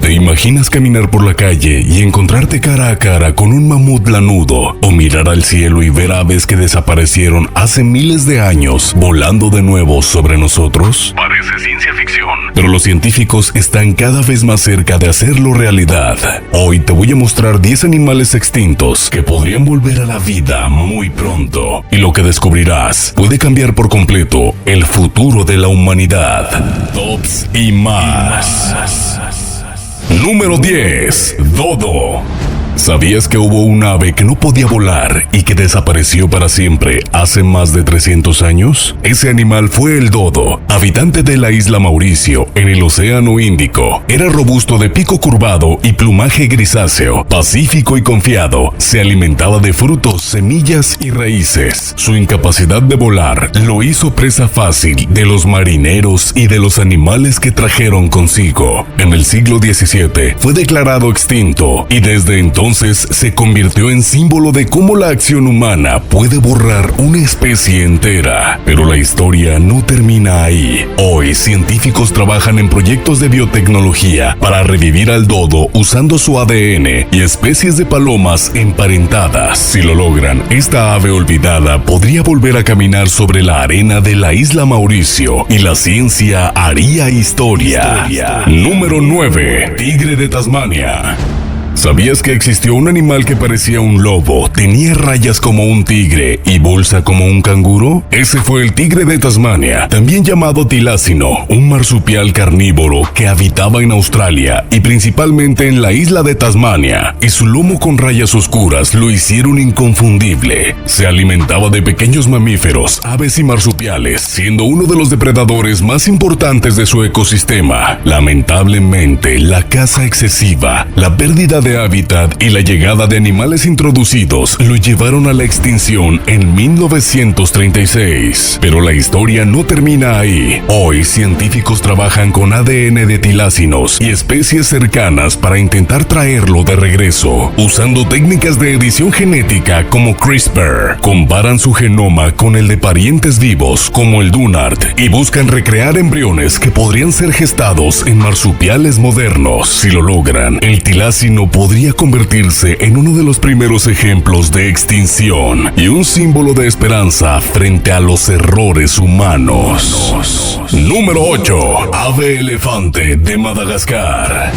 ¿Te imaginas caminar por la calle y encontrarte cara a cara con un mamut lanudo? ¿O mirar al cielo y ver aves que desaparecieron hace miles de años volando de nuevo sobre nosotros? Parece ciencia ficción, pero los científicos están cada vez más cerca de hacerlo realidad. Hoy te voy a mostrar 10 animales extintos que podrían volver a la vida muy pronto. Y lo que descubrirás puede cambiar por completo el futuro de la humanidad. Tops y más. Número 10. Dodo. ¿Sabías que hubo un ave que no podía volar y que desapareció para siempre hace más de 300 años? Ese animal fue el dodo, habitante de la isla Mauricio, en el Océano Índico. Era robusto, de pico curvado y plumaje grisáceo, pacífico y confiado. Se alimentaba de frutos, semillas y raíces. Su incapacidad de volar lo hizo presa fácil de los marineros y de los animales que trajeron consigo. En el siglo XVII fue declarado extinto y desde entonces se convirtió en símbolo de cómo la acción humana puede borrar una especie entera. Pero la historia no termina ahí. Hoy, científicos trabajan en proyectos de biotecnología para revivir al dodo usando su ADN y especies de palomas emparentadas. Si lo logran, esta ave olvidada podría volver a caminar sobre la arena de la isla Mauricio y la ciencia haría historia. Número 9. Tigre de Tasmania. ¿Sabías que existió un animal que parecía un lobo, tenía rayas como un tigre y bolsa como un canguro? Ese fue el tigre de Tasmania, también llamado tilácino, un marsupial carnívoro que habitaba en Australia y principalmente en la isla de Tasmania, y su lomo con rayas oscuras lo hicieron inconfundible. Se alimentaba de pequeños mamíferos, aves y marsupiales, siendo uno de los depredadores más importantes de su ecosistema. Lamentablemente, la caza excesiva, la pérdida de hábitat y la llegada de animales introducidos lo llevaron a la extinción en 1936. Pero la historia no termina ahí. Hoy, científicos trabajan con ADN de tilácinos y especies cercanas para intentar traerlo de regreso, usando técnicas de edición genética como CRISPR. Comparan su genoma con el de parientes vivos como el Dunart y buscan recrear embriones que podrían ser gestados en marsupiales modernos. Si lo logran, el tilácino podría convertirse en uno de los primeros ejemplos de extinción y un símbolo de esperanza frente a los errores humanos. Número 8. Ave elefante de Madagascar.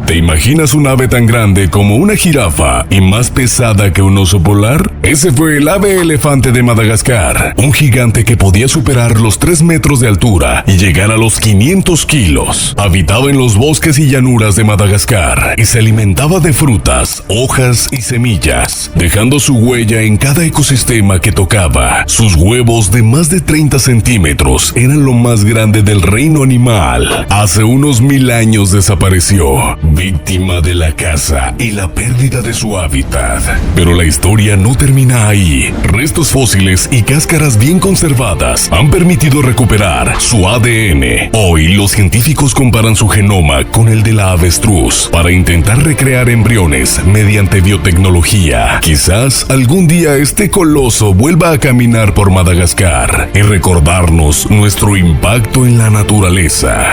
¿Te imaginas un ave tan grande como una jirafa y más pesada que un oso polar? Ese fue el ave elefante de Madagascar, un gigante que podía superar los 3 metros de altura y llegar a los 500 kilos. Habitaba en los bosques y llanuras de Madagascar y se alimentaba de frutas, hojas y semillas, dejando su huella en cada ecosistema que tocaba. Sus huevos de más de 30 centímetros eran lo más grande del reino animal. Hace unos 1000 años desapareció, víctima de la caza y la pérdida de su hábitat. Pero la historia no termina ahí. Restos fósiles y cáscaras bien conservadas han permitido recuperar su ADN. Hoy los científicos comparan su genoma con el de la avestruz para intentar recrear embriones mediante biotecnología. Quizás algún día este coloso vuelva a caminar por Madagascar y recordarnos nuestro impacto en la naturaleza.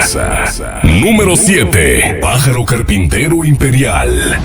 Número 7. Pájaro carpintero imperial.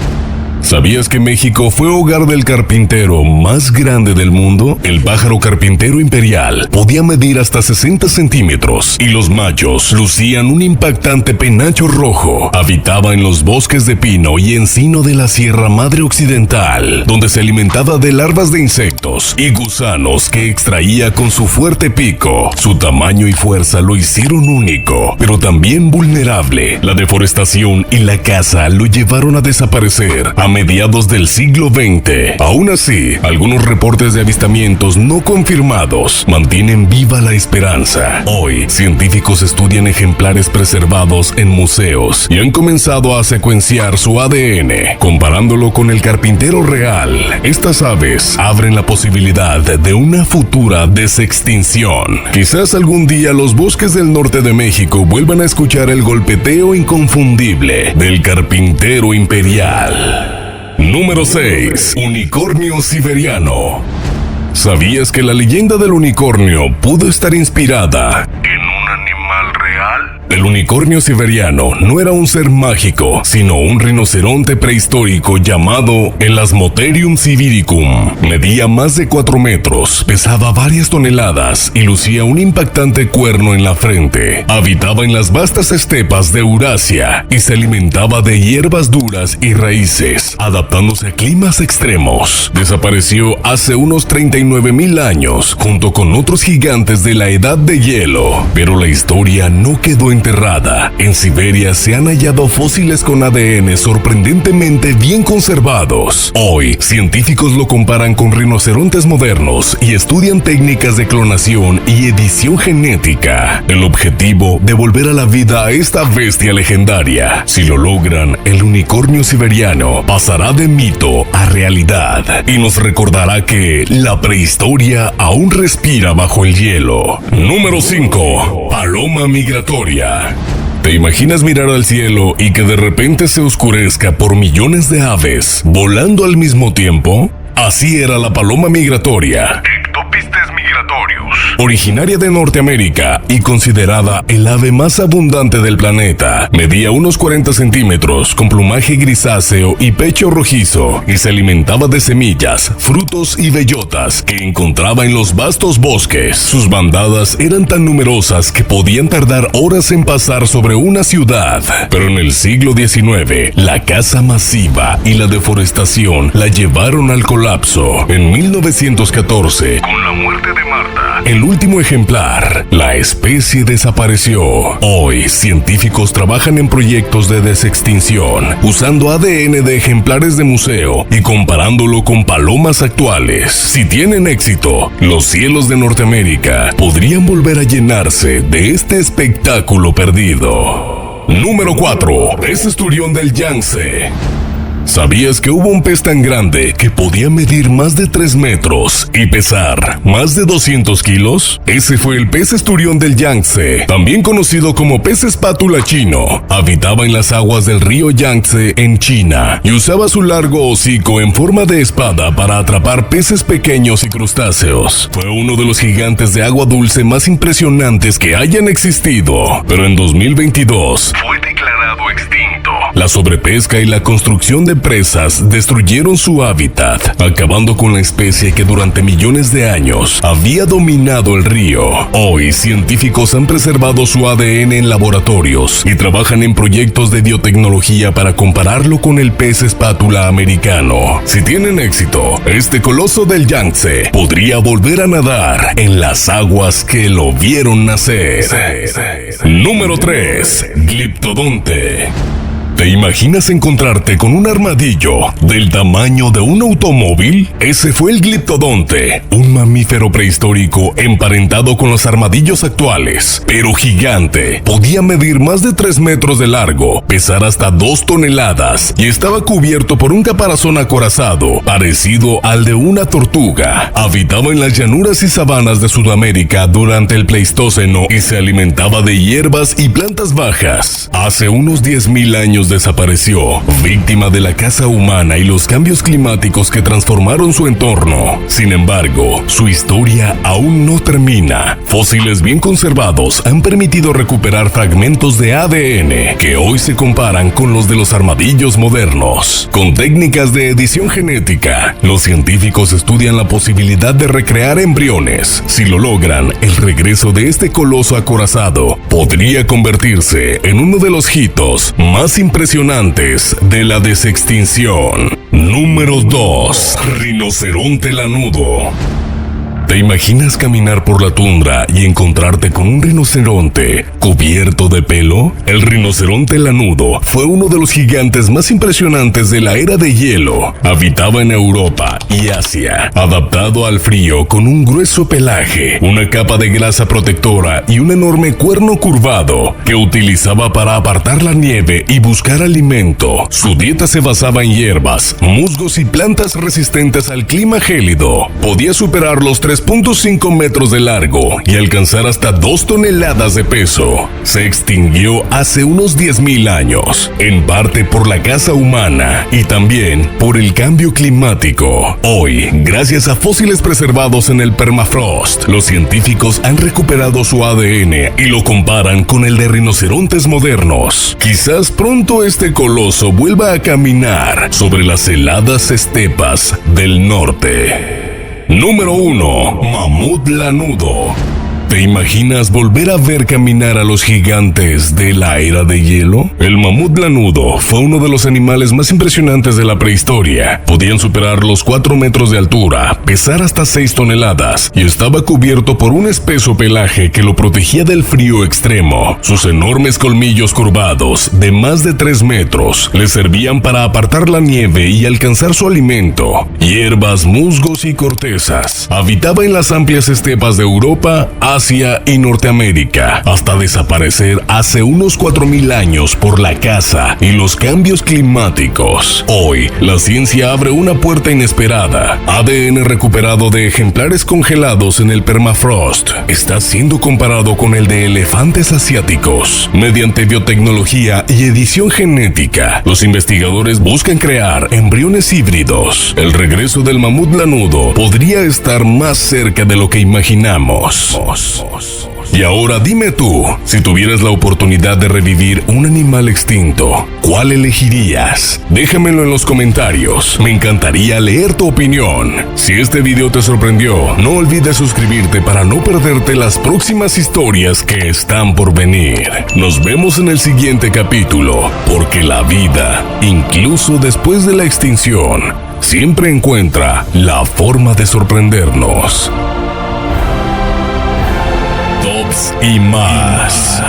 ¿Sabías que México fue hogar del carpintero más grande del mundo? El pájaro carpintero imperial podía medir hasta 60 centímetros y los machos lucían un impactante penacho rojo. Habitaba en los bosques de pino y encino de la Sierra Madre Occidental, donde se alimentaba de larvas de insectos y gusanos que extraía con su fuerte pico. Su tamaño y fuerza lo hicieron único, pero también vulnerable. La deforestación y la caza lo llevaron a desaparecer a mediados del siglo XX. Aún así, algunos reportes de avistamientos no confirmados mantienen viva la esperanza. Hoy, científicos estudian ejemplares preservados en museos y han comenzado a secuenciar su ADN, comparándolo con el carpintero real. Estas aves abren la posibilidad de una futura desextinción. Quizás algún día los bosques del norte de México vuelvan a escuchar el golpeteo inconfundible del carpintero imperial. Número 6. Unicornio siberiano. ¿Sabías que la leyenda del unicornio pudo estar inspirada en un animal real? El unicornio siberiano no era un ser mágico, sino un rinoceronte prehistórico llamado el Asmotherium sibiricum. Medía más de 4 metros, pesaba varias toneladas y lucía un impactante cuerno en la frente. Habitaba en las vastas estepas de Eurasia y se alimentaba de hierbas duras y raíces, adaptándose a climas extremos. Desapareció hace unos 39.000 años, junto con otros gigantes de la edad de hielo. Pero la historia no quedó enterrada. En Siberia se han hallado fósiles con ADN sorprendentemente bien conservados. Hoy, científicos lo comparan con rinocerontes modernos y estudian técnicas de clonación y edición genética. El objetivo, devolver a la vida a esta bestia legendaria. Si lo logran, el unicornio siberiano pasará de mito a realidad y nos recordará que la prehistoria aún respira bajo el hielo. Número 5. Paloma migratoria. ¿Te imaginas mirar al cielo y que de repente se oscurezca por millones de aves volando al mismo tiempo? Así era la paloma migratoria. Ectopistes migratorius. Originaria de Norteamérica y considerada el ave más abundante del planeta. Medía unos 40 centímetros, con plumaje grisáceo y pecho rojizo, y se alimentaba de semillas, frutos y bellotas que encontraba en los vastos bosques. Sus bandadas eran tan numerosas que podían tardar horas en pasar sobre una ciudad. Pero en el siglo XIX, la caza masiva y la deforestación la llevaron al colapso. En 1914, con la muerte de Marta, el último ejemplar, la especie desapareció. Hoy, científicos trabajan en proyectos de desextinción, usando ADN de ejemplares de museo y comparándolo con palomas actuales. Si tienen éxito, los cielos de Norteamérica podrían volver a llenarse de este espectáculo perdido. Número 4. Pez esturión del Yangtze. ¿Sabías que hubo un pez tan grande que podía medir más de 3 metros y pesar más de 200 kilos? Ese fue el pez esturión del Yangtze, también conocido como pez espátula chino. Habitaba en las aguas del río Yangtze en China y usaba su largo hocico en forma de espada para atrapar peces pequeños y crustáceos. Fue uno de los gigantes de agua dulce más impresionantes que hayan existido, pero en 2022 fue declarado extinto. La sobrepesca y la construcción de presas destruyeron su hábitat, acabando con la especie que durante millones de años había dominado el río. Hoy, científicos han preservado su ADN en laboratorios y trabajan en proyectos de biotecnología para compararlo con el pez espátula americano. Si tienen éxito, este coloso del Yangtze podría volver a nadar en las aguas que lo vieron nacer. Número 3. Gliptodonte. ¿Te imaginas encontrarte con un armadillo del tamaño de un automóvil? Ese fue el gliptodonte, un mamífero prehistórico emparentado con los armadillos actuales, pero gigante. Podía medir más de 3 metros de largo, pesar hasta 2 toneladas y estaba cubierto por un caparazón acorazado, parecido al de una tortuga. Habitaba en las llanuras y sabanas de Sudamérica durante el Pleistoceno y se alimentaba de hierbas y plantas bajas. Hace unos 10.000 años desapareció, víctima de la caza humana y los cambios climáticos que transformaron su entorno. Sin embargo, su historia aún no termina. Fósiles bien conservados han permitido recuperar fragmentos de ADN que hoy se comparan con los de los armadillos modernos. Con técnicas de edición genética, los científicos estudian la posibilidad de recrear embriones. Si lo logran, el regreso de este coloso acorazado podría convertirse en uno de los hitos más impresionantes de la desextinción. Número 2. Rinoceronte lanudo. ¿Te imaginas caminar por la tundra y encontrarte con un rinoceronte cubierto de pelo? El rinoceronte lanudo fue uno de los gigantes más impresionantes de la era de hielo. Habitaba en Europa y Asia, adaptado al frío con un grueso pelaje, una capa de grasa protectora y un enorme cuerno curvado que utilizaba para apartar la nieve y buscar alimento. Su dieta se basaba en hierbas, musgos y plantas resistentes al clima gélido. Podía superar los 3 3.5 metros de largo y alcanzar hasta 2 toneladas de peso. Se extinguió hace unos 10.000 años, en parte por la caza humana y también por el cambio climático. Hoy, gracias a fósiles preservados en el permafrost, los científicos han recuperado su ADN y lo comparan con el de rinocerontes modernos. Quizás pronto este coloso vuelva a caminar sobre las heladas estepas del norte. Número 1. Mamut lanudo. ¿Te imaginas volver a ver caminar a los gigantes de la era de hielo? El mamut lanudo fue uno de los animales más impresionantes de la prehistoria. Podían superar los 4 metros de altura, pesar hasta 6 toneladas y estaba cubierto por un espeso pelaje que lo protegía del frío extremo. Sus enormes colmillos curvados, de más de 3 metros, le servían para apartar la nieve y alcanzar su alimento: hierbas, musgos y cortezas. Habitaba en las amplias estepas de Europa, Asia y Norteamérica, hasta desaparecer hace unos 4.000 años por la caza y los cambios climáticos. Hoy, la ciencia abre una puerta inesperada. ADN recuperado de ejemplares congelados en el permafrost está siendo comparado con el de elefantes asiáticos. Mediante biotecnología y edición genética, los investigadores buscan crear embriones híbridos. El regreso del mamut lanudo podría estar más cerca de lo que imaginamos. Y ahora dime tú, si tuvieras la oportunidad de revivir un animal extinto, ¿cuál elegirías? Déjamelo en los comentarios, me encantaría leer tu opinión. Si este video te sorprendió, no olvides suscribirte para no perderte las próximas historias que están por venir. Nos vemos en el siguiente capítulo, porque la vida, incluso después de la extinción, siempre encuentra la forma de sorprendernos. Y más.